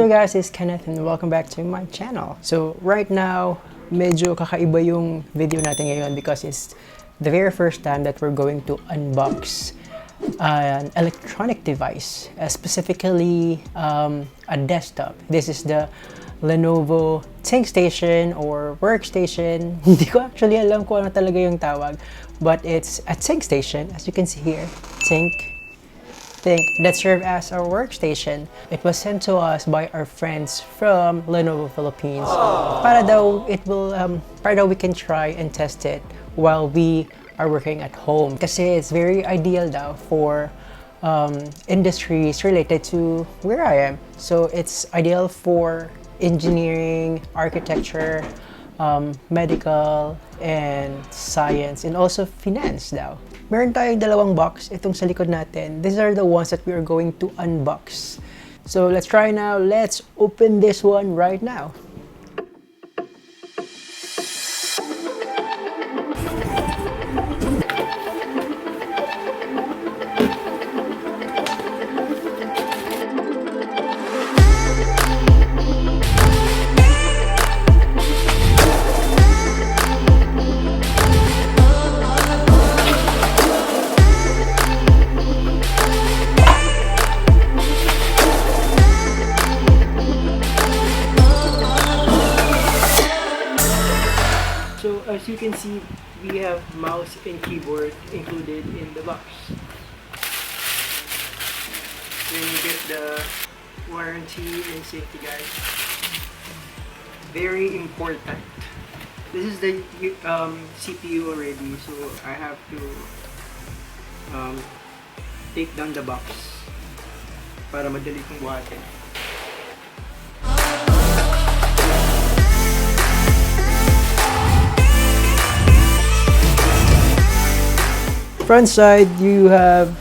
What's up guys, it's Kenneth and welcome back to my channel. So right now, medyo kakaiba yung video natin ngayon because it's the very first time that we're going to unbox an electronic device, specifically a desktop. This is the Lenovo Thinkstation or Workstation. Hindi ko actually alam kung ano talaga yung tawag, but it's a Thinkstation, as you can see here. Think that serve as our workstation. It was sent to us by our friends from Lenovo Philippines. Para daw we can try and test it while we are working at home. Kasi it's very ideal daw for industries related to where I am. So it's ideal for engineering, architecture, medical, and science, and also finance daw. Meron tayong dalawang box, itong sa likod natin. These are the ones that we are going to unbox. So let's try now. Let's open this one right now. So as you can see, we have mouse and keyboard included in the box. Then you get the warranty and safety guide. Very important. This is the CPU already, so I have to take down the box para madali kong buhatin. Front side, you have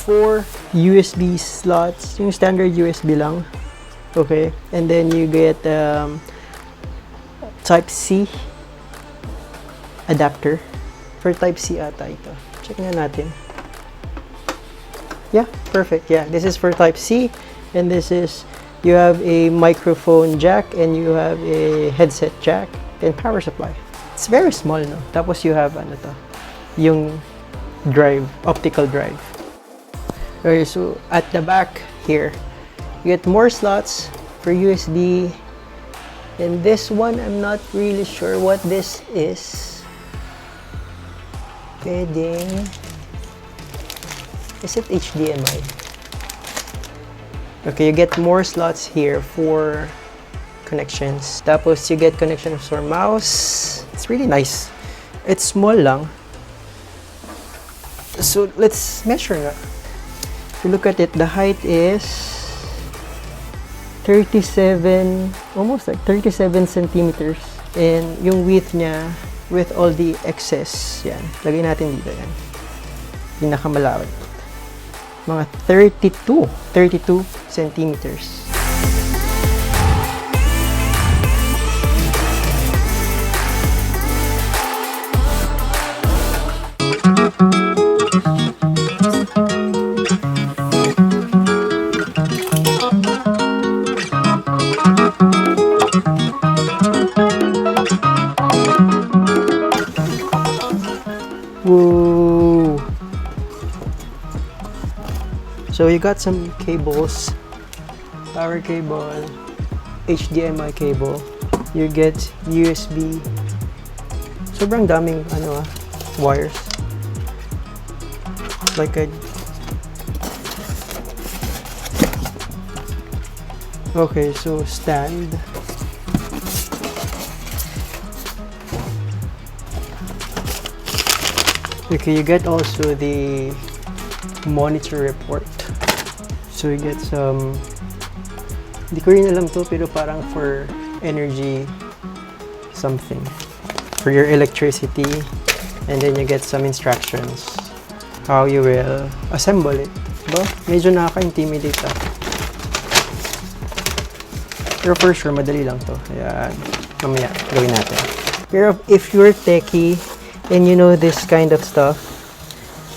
4 USB slots, yung standard USB lang. Okay, and then you get Type C adapter. For Type C ata ito. Check na natin. Yeah, perfect. Yeah, this is for Type C, and this is, you have a microphone jack, and you have a headset jack, and power supply. It's very small, no? Tapos you have ano to, yung drive, optical drive. Okay, so at the back here, you get more slots for USB. And this one, I'm not really sure what this is. Pwedeng, is it HDMI? Okay, you get more slots here for connections. Tapos you get connections for mouse. It's really nice. It's small lang. So let's measure nga. If you look at it, the height is 37, almost like 37 centimeters. And yung width niya, with all the excess, yan. Lagay natin dito yan. Pinakamalawit. Mga 32 centimeters. Whoa. So you got some cables, power cable, HDMI cable, you get USB. Sobrang daming wires. Like a okay, so stand. Okay, you get also the monitor report. So you get some, hindi ko rin alam to, pero parang for energy something. For your electricity. And then you get some instructions. How you will assemble it. Diba? Medyo nakaka-intimidate ah. Pero for sure, madali lang to. Ayan. Mamaya, gawin natin. Pero if you're techie, and you know this kind of stuff,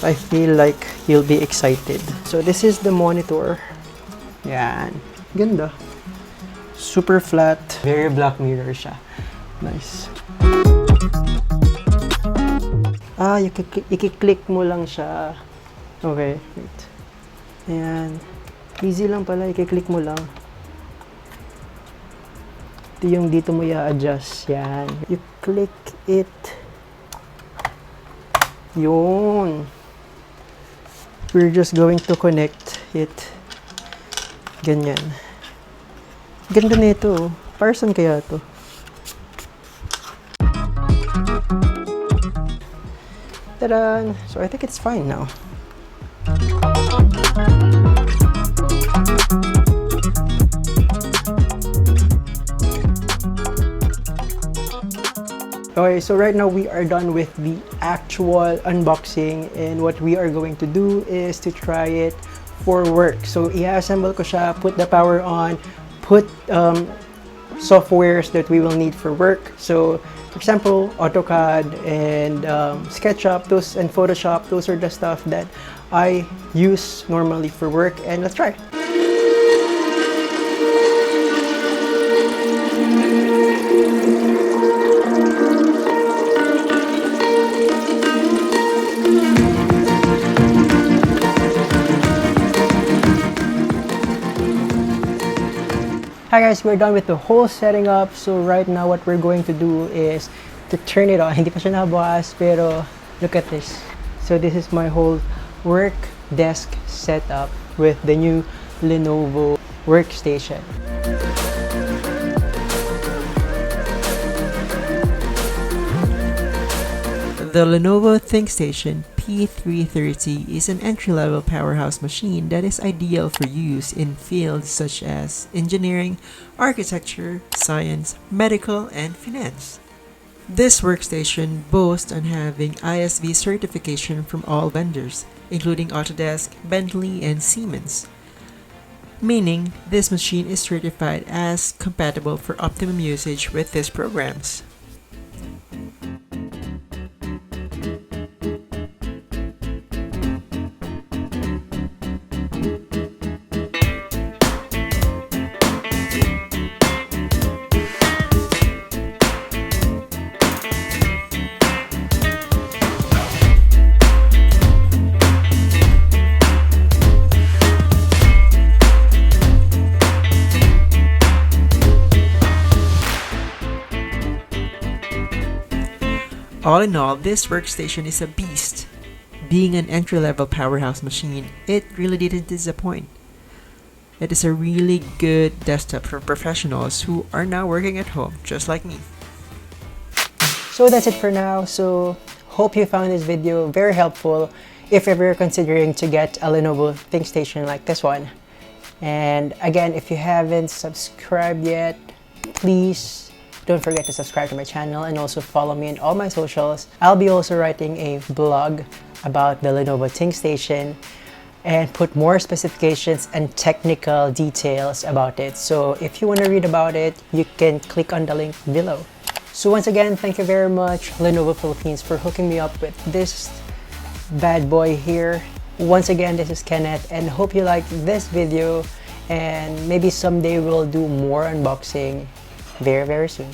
I feel like you'll be excited. So this is the monitor. Yan. Ganda. super flat. Very Black Mirror siya. Nice. I-click mo lang siya. Okay, wait. Ayan. Easy lang pala, i-click mo lang. Ito yung dito mo i-adjust. Yan. You click it. Yun. We're just going to connect it. Ganyan. Ganda nito. Para saan kaya to? Ta-da! So I think it's fine now. Okay, so right now we are done with the actual unboxing, and what we are going to do is to try it for work. So i-assemble ko siya, put the power on, put softwares that we will need for work. So for example, AutoCAD and SketchUp, and Photoshop, those are the stuff that I use normally for work, and let's try. Hi guys, we're done with the whole setting up. So right now what we're going to do is to turn it on. Hindi pa siya nakabukas, pero look at this. So this is my whole work desk setup with the new Lenovo Workstation. The Lenovo Thinkstation P330 is an entry-level powerhouse machine that is ideal for use in fields such as engineering, architecture, science, medical, and finance. This workstation boasts on having ISV certification from all vendors, including Autodesk, Bentley, and Siemens, meaning this machine is certified as compatible for optimum usage with these programs. All in all, this workstation is a beast. Being an entry-level powerhouse machine, it really didn't disappoint. It is a really good desktop for professionals who are now working at home, just like me. So that's it for now. So hope you found this video very helpful if ever you're considering to get a Lenovo Thinkstation like this one. And again, if you haven't subscribed yet, please don't forget to subscribe to my channel and also follow me on all my socials. I'll be also writing a blog about the Lenovo Thinkstation and put more specifications and technical details about it. So if you want to read about it, you can click on the link below. So once again, thank you very much, Lenovo Philippines, for hooking me up with this bad boy here. Once again, this is Kenneth, and hope you liked this video, and maybe someday we'll do more unboxing very soon.